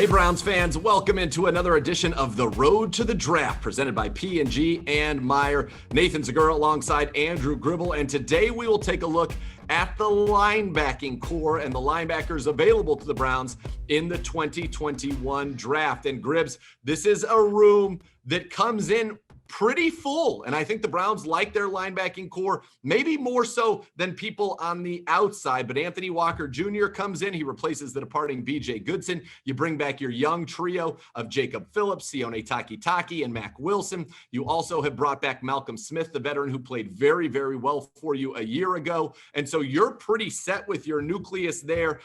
Hey Browns fans, welcome into another edition of The Road to the Draft presented by P&G and Meyer. Nathan Zegura alongside Andrew Gribble, and today we will take a look at the linebacking core and the linebackers available to the Browns in the 2021 draft. And Gribbs, this is a room that comes in pretty full. And I think the Browns like their linebacking core, maybe more so than people on the outside. But Anthony Walker Jr. comes in. He replaces the departing B.J. Goodson. You bring back your young trio of Jacob Phillips, Sione Takitaki, and Mac Wilson. You also have brought back Malcolm Smith, the veteran who played very, very well for you a year ago. And so you're pretty set with your nucleus there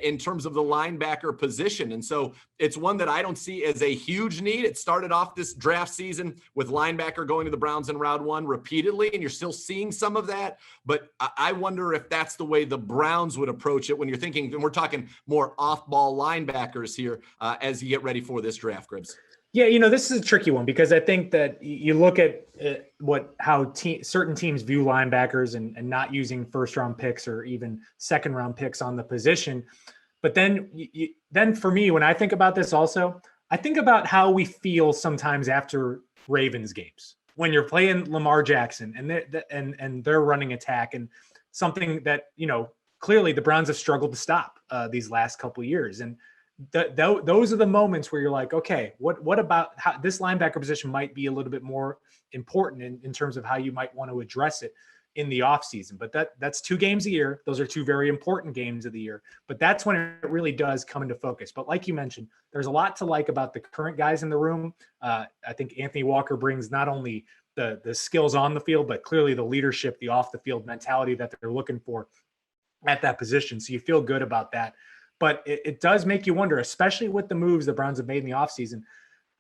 in terms of the linebacker position. And so it's one that I don't see as a huge need. It started off this draft season with linebacker going to the Browns in round one repeatedly, and you're still seeing some of that. But I wonder if that's the way the Browns would approach it when you're thinking, and we're talking more off-ball linebackers here as you get ready for this draft, Gribbs. Yeah, this is a tricky one because I think that you look at how certain teams view linebackers and not using first-round picks or even second-round picks on the position. But then, then for me, when I think about this also, I think about how we feel sometimes after Ravens games when you're playing Lamar Jackson and they're running attack, and something that, clearly the Browns have struggled to stop these last couple of years. And those are the moments where you're like, okay, what about how this linebacker position might be a little bit more important in terms of how you might want to address it in the offseason. But that's 2 games a year. Those are 2 very important games of the year. But that's when it really does come into focus. But like you mentioned, there's a lot to like about the current guys in the room. I think Anthony Walker brings not only the skills on the field, but clearly the leadership, the off the field mentality that they're looking for at that position. So you feel good about that. But it does make you wonder, especially with the moves the Browns have made in the offseason.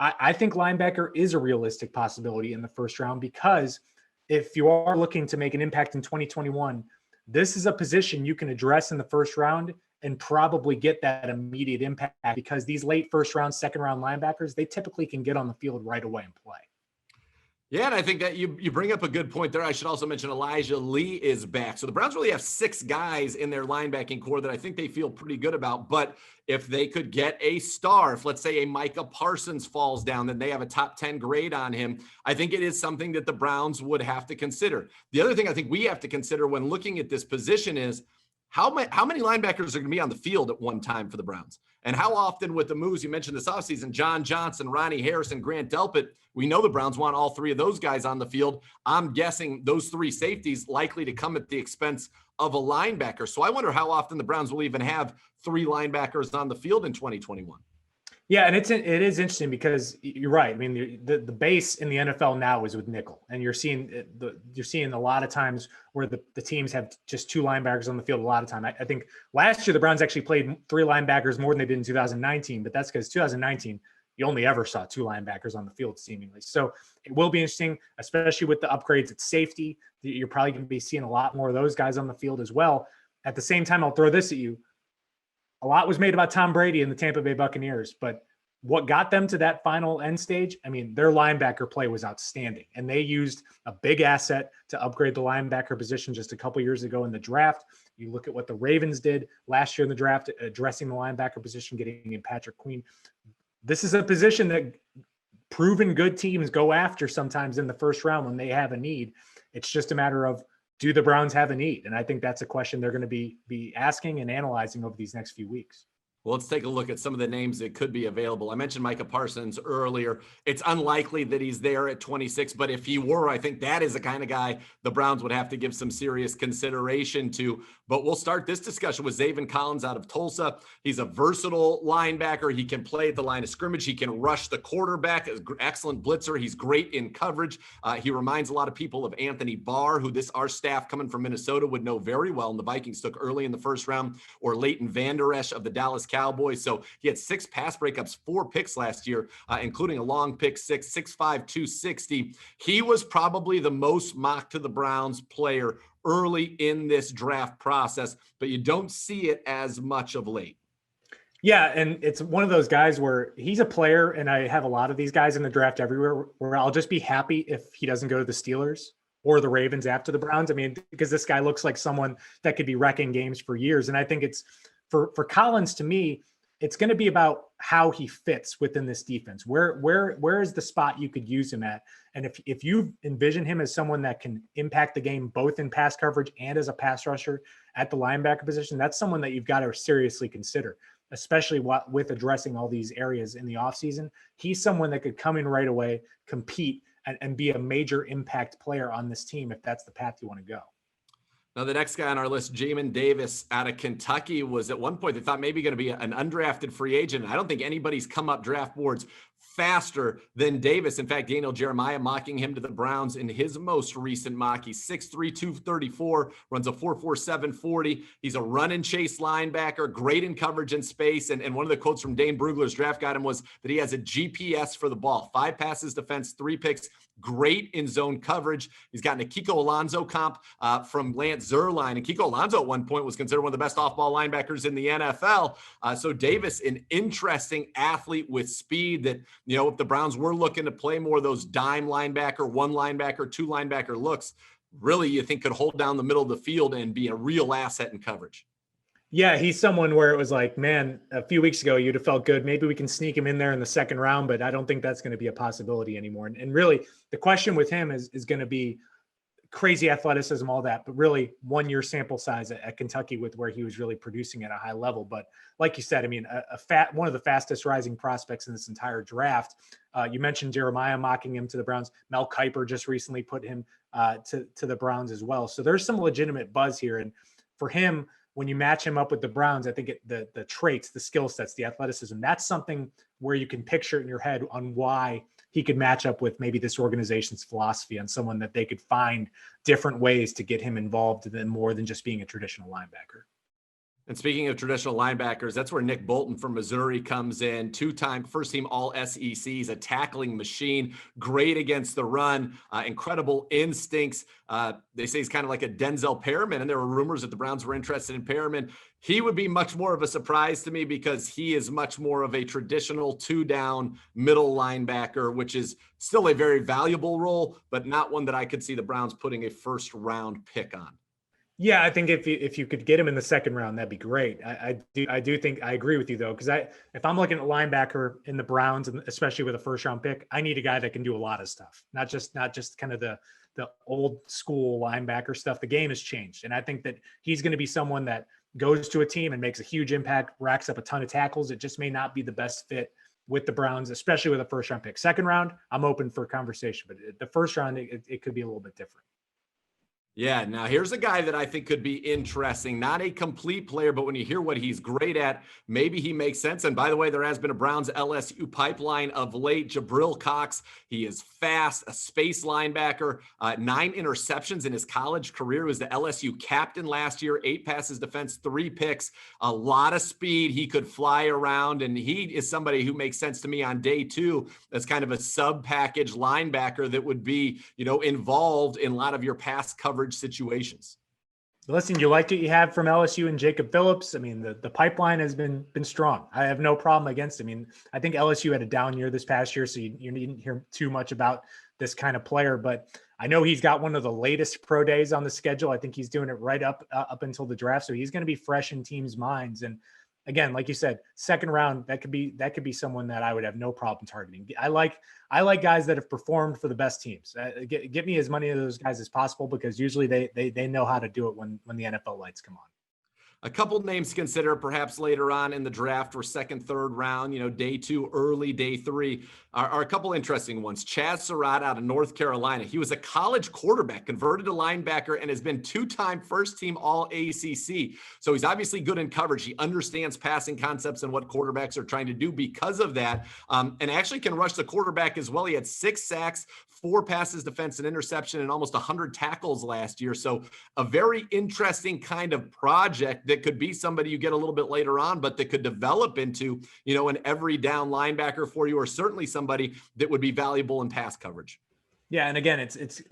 I think linebacker is a realistic possibility in the first round, because if you are looking to make an impact in 2021, this is a position you can address in the first round and probably get that immediate impact, because these late first round, second round linebackers, they typically can get on the field right away and play. Yeah, and I think that you bring up a good point there. I should also mention Elijah Lee is back. So the Browns really have 6 guys in their linebacking core that I think they feel pretty good about. But if they could get a star, if let's say a Micah Parsons falls down, then they have a top 10 grade on him. I think it is something that the Browns would have to consider. The other thing I think we have to consider when looking at this position is how many linebackers are going to be on the field at one time for the Browns? And how often with the moves you mentioned this offseason, John Johnson, Ronnie Harrison, Grant Delpit, we know the Browns want all 3 of those guys on the field. I'm guessing those 3 safeties likely to come at the expense of a linebacker. So I wonder how often the Browns will even have 3 linebackers on the field in 2021. Yeah, and it is interesting because you're right. I mean, the base in the NFL now is with nickel, and you're seeing a lot of times where the teams have just 2 linebackers on the field a lot of time. I think last year the Browns actually played 3 linebackers more than they did in 2019, but that's because 2019 you only ever saw 2 linebackers on the field seemingly. So it will be interesting, especially with the upgrades at safety. You're probably going to be seeing a lot more of those guys on the field as well. At the same time, I'll throw this at you. A lot was made about Tom Brady and the Tampa Bay Buccaneers, but what got them to that final end stage, I mean, their linebacker play was outstanding, and they used a big asset to upgrade the linebacker position just a couple years ago in the draft. You look at what the Ravens did last year in the draft, addressing the linebacker position, getting in Patrick Queen. This is a position that proven good teams go after sometimes in the first round when they have a need. It's just a matter of, do the Browns have a need? And I think that's a question they're going to be asking and analyzing over these next few weeks. Well, let's take a look at some of the names that could be available. I mentioned Micah Parsons earlier. It's unlikely that he's there at 26, but if he were, I think that is the kind of guy the Browns would have to give some serious consideration to. But we'll start this discussion with Zaven Collins out of Tulsa. He's a versatile linebacker. He can play at the line of scrimmage. He can rush the quarterback. Excellent blitzer. He's great in coverage. He reminds a lot of people of Anthony Barr, who our staff coming from Minnesota would know very well, and the Vikings took early in the first round, or Leighton Vander Esch of the Dallas Cowboys. So he had 6 pass breakups, 4 picks last year, including a long pick 6, 6'5", 260. He was probably the most mocked to the Browns player early in this draft process, but you don't see it as much of late. Yeah, and it's one of those guys where he's a player, and I have a lot of these guys in the draft everywhere, where I'll just be happy if he doesn't go to the Steelers or the Ravens after the Browns. I mean, because this guy looks like someone that could be wrecking games for years. And I think it's for Collins, to me, it's going to be about how he fits within this defense. Where is the spot you could use him at? And if you envision him as someone that can impact the game both in pass coverage and as a pass rusher at the linebacker position, that's someone that you've got to seriously consider, especially with addressing all these areas in the offseason. He's someone that could come in right away, compete, and be a major impact player on this team if that's the path you want to go. Now, the next guy on our list, Jamin Davis out of Kentucky, was at one point they thought maybe going to be an undrafted free agent. I don't think anybody's come up draft boards faster than Davis. In fact, Daniel Jeremiah mocking him to the Browns in his most recent mock. He's 6'3", 234, runs a 4.47 40. He's a run and chase linebacker, great in coverage and space. And one of the quotes from Dane Brugler's draft guide him was that he has a GPS for the ball. 5 passes defense, 3 picks, great in zone coverage. He's gotten a Kiko Alonso comp from Lance Zierlein. And Kiko Alonso at one point was considered one of the best off-ball linebackers in the NFL. So Davis, an interesting athlete with speed that, if the Browns were looking to play more of those dime linebacker, 1 linebacker, 2 linebacker looks, really you think could hold down the middle of the field and be a real asset in coverage. Yeah, he's someone where it was like, man, a few weeks ago, you'd have felt good. Maybe we can sneak him in there in the second round, but I don't think that's going to be a possibility anymore. And really, the question with him is going to be crazy athleticism, all that, but really 1 year sample size at Kentucky with where he was really producing at a high level. But like you said, I mean, one of the fastest rising prospects in this entire draft. You mentioned Jeremiah mocking him to the Browns. Mel Kiper just recently put him to the Browns as well. So there's some legitimate buzz here. And for him, when you match him up with the Browns, I think the traits, the skill sets, the athleticism, that's something where you can picture it in your head on why he could match up with maybe this organization's philosophy on someone that they could find different ways to get him involved in more than just being a traditional linebacker. And speaking of traditional linebackers, that's where Nick Bolton from Missouri comes in. 2-time first-team All-SECs, a tackling machine, great against the run, incredible instincts. They say he's kind of like a Denzel Perriman, and there were rumors that the Browns were interested in Perriman. He would be much more of a surprise to me because he is much more of a traditional 2-down middle linebacker, which is still a very valuable role, but not one that I could see the Browns putting a first-round pick on. Yeah, I think if you could get him in the second round, that'd be great. I do think I agree with you though, because if I'm looking at linebacker in the Browns, and especially with a first round pick, I need a guy that can do a lot of stuff, not just kind of the old school linebacker stuff. The game has changed, and I think that he's going to be someone that goes to a team and makes a huge impact, racks up a ton of tackles. It just may not be the best fit with the Browns, especially with a first round pick. Second round, I'm open for conversation, but the first round, it could be a little bit different. Yeah, now here's a guy that I think could be interesting. Not a complete player, but when you hear what he's great at, maybe he makes sense. And by the way, there has been a Browns LSU pipeline of late. Jabril Cox, he is fast, a space linebacker, 9 interceptions in his college career. He was the LSU captain last year, 8 passes defense, 3 picks, a lot of speed. He could fly around, and he is somebody who makes sense to me on day 2 as kind of a sub-package linebacker that would be, involved in a lot of your pass coverage situations. Listen, you liked what you had from LSU and Jacob Phillips. I mean, the pipeline has been strong. I have no problem against it. I mean, I think LSU had a down year this past year, so you needn't hear too much about this kind of player. But I know he's got one of the latest pro days on the schedule. I think he's doing it right up until the draft, so he's going to be fresh in teams' minds. And again, like you said, second round, that could be someone that I would have no problem targeting. I like guys that have performed for the best teams. Get me as many of those guys as possible, because usually they know how to do it when the NFL lights come on. A couple names to consider perhaps later on in the draft or second, third round, day 2, early day 3 are a couple interesting ones. Chaz Surratt out of North Carolina. He was a college quarterback, converted to linebacker, and has been 2-time first team All ACC. So he's obviously good in coverage. He understands passing concepts and what quarterbacks are trying to do because of that. And actually can rush the quarterback as well. He had 6 sacks, 4 passes defense, an interception, and almost 100 tackles last year. So a very interesting kind of project that could be somebody you get a little bit later on, but that could develop into, an every down linebacker for you, or certainly somebody that would be valuable in pass coverage. Yeah, and again, it's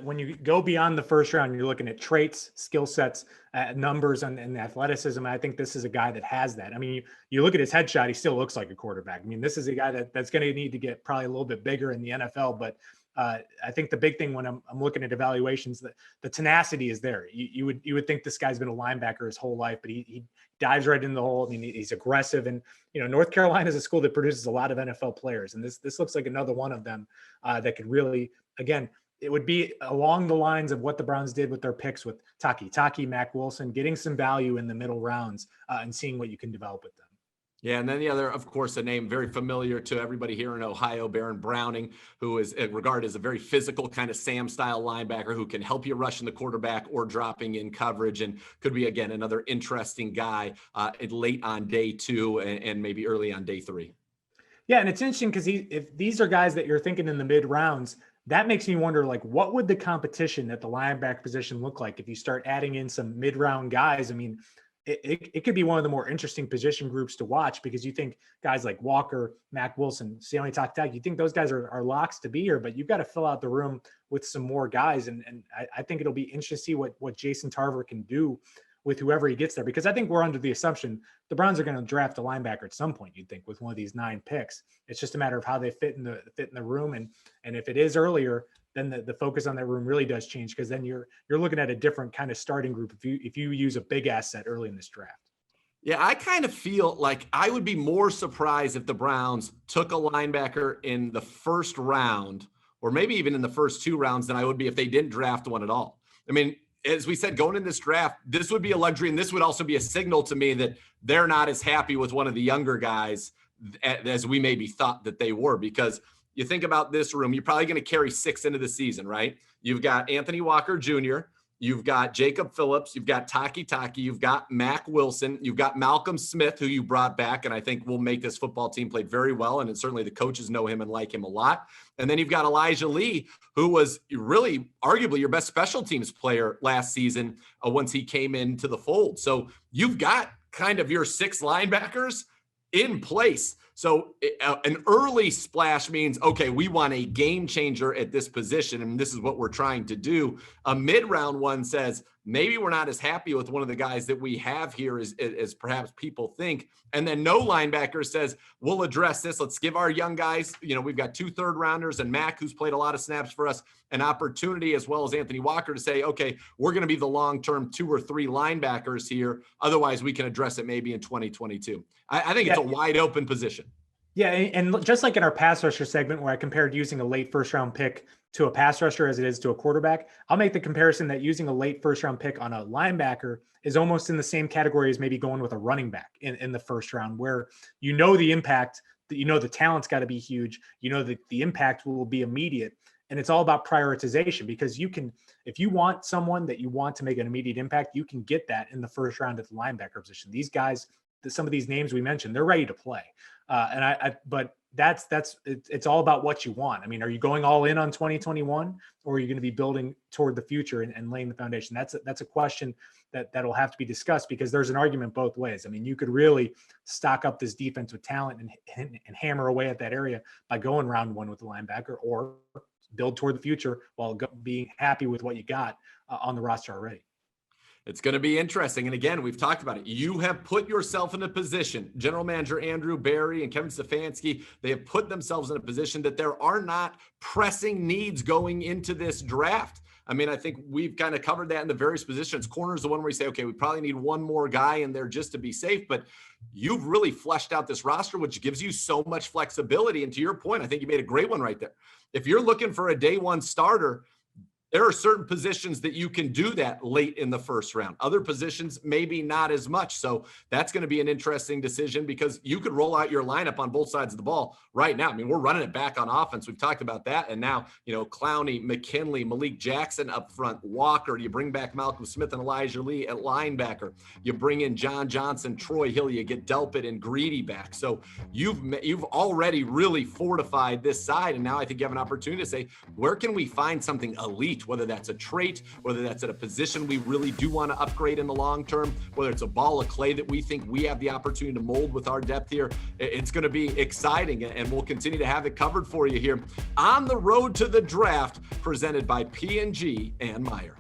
when you go beyond the first round, you're looking at traits, skill sets, numbers, and athleticism. I think this is a guy that has that. I mean, you look at his headshot; he still looks like a quarterback. I mean, this is a guy that's going to need to get probably a little bit bigger in the NFL, but I think the big thing when I'm looking at evaluations, that the tenacity is there. You would think this guy's been a linebacker his whole life, but he dives right in the hole. I mean, he's aggressive, and North Carolina is a school that produces a lot of NFL players, and this looks like another one of them that could really, again, it would be along the lines of what the Browns did with their picks with Taki, Mac Wilson, getting some value in the middle rounds and seeing what you can develop with them. Yeah, and then the other, of course, a name very familiar to everybody here in Ohio, Baron Browning, who is regarded as a very physical kind of Sam-style linebacker who can help you rushing the quarterback or dropping in coverage, and could be, again, another interesting guy late on day 2 and maybe early on day 3. Yeah, and it's interesting because if these are guys that you're thinking in the mid rounds, that makes me wonder, like, what would the competition at the linebacker position look like if you start adding in some mid-round guys? I mean, it could be one of the more interesting position groups to watch, because you think guys like Walker, Mac Wilson, Sione Takitaki, you think those guys are locks to be here, but you've got to fill out the room with some more guys. And I think it'll be interesting to see what Jason Tarver can do with whoever he gets there, because I think we're under the assumption the Browns are going to draft a linebacker at some point, you'd think, with one of these 9 picks. It's just a matter of how they fit in the room. And if it is earlier, then the focus on that room really does change, because then you're looking at a different kind of starting group if you use a big asset early in this draft. Yeah, I kind of feel like I would be more surprised if the Browns took a linebacker in the first round, or maybe even in the first 2 rounds, than I would be if they didn't draft one at all. I mean, as we said, going in this draft, this would be a luxury, and this would also be a signal to me that they're not as happy with one of the younger guys as we maybe thought that they were, because you think about this room, you're probably going to carry 6 into the season, right? You've got Anthony Walker Jr., you've got Jacob Phillips, you've got Taki, you've got Mac Wilson, you've got Malcolm Smith, who you brought back, and I think will make this football team play very well, and certainly the coaches know him and like him a lot. And then you've got Elijah Lee, who was really arguably your best special teams player last season once he came into the fold. So you've got kind of your 6 linebackers in place. So an early splash means, okay, we want a game changer at this position, and this is what we're trying to do. A mid-round one says, maybe we're not as happy with one of the guys that we have here as perhaps people think. And then no linebacker says, we'll address this. Let's give our young guys, we've got 2 third-rounders and Mac, who's played a lot of snaps for us, an opportunity, as well as Anthony Walker, to say, okay, we're going to be the long-term 2 or 3 linebackers here. Otherwise, we can address it maybe in 2022. I think it's a wide open position. Yeah, and just like in our pass rusher segment where I compared using a late first-round pick to a pass rusher as it is to a quarterback, I'll make the comparison that using a late first-round pick on a linebacker is almost in the same category as maybe going with a running back in the first round, where the impact, the talent's got to be huge, that the impact will be immediate. And it's all about prioritization, because if you want someone that you want to make an immediate impact, you can get that in the first round at the linebacker position. These guys, some of these names we mentioned, they're ready to play. But it's all about what you want. I mean, are you going all in on 2021, or are you going to be building toward the future and laying the foundation? That's a question that'll have to be discussed, because there's an argument both ways. I mean, you could really stock up this defense with talent and hammer away at that area by going round 1 with the linebacker, or build toward the future while being happy with what you got on the roster already. It's going to be interesting. And again, we've talked about it. You have put yourself in a position, General Manager Andrew Berry and Kevin Stefanski, they have put themselves in a position that there are not pressing needs going into this draft. I mean, I think we've kind of covered that in the various positions. Corner is the one where you say, okay, we probably need one more guy in there just to be safe. But you've really fleshed out this roster, which gives you so much flexibility. And to your point, I think you made a great one right there. If you're looking for a day 1 starter, there are certain positions that you can do that late in the first round. Other positions, maybe not as much. So that's going to be an interesting decision, because you could roll out your lineup on both sides of the ball right now. I mean, we're running it back on offense. We've talked about that. And now, Clowney, McKinley, Malik Jackson up front, Walker. You bring back Malcolm Smith and Elijah Lee at linebacker. You bring in John Johnson, Troy Hill. You get Delpit and Greedy back. So you've already really fortified this side. And now I think you have an opportunity to say, where can we find something elite? Whether that's a trait, whether that's at a position we really do want to upgrade in the long term, whether it's a ball of clay that we think we have the opportunity to mold with our depth here. It's going to be exciting, and we'll continue to have it covered for you here on the road to the draft, presented by P&G and Meyer.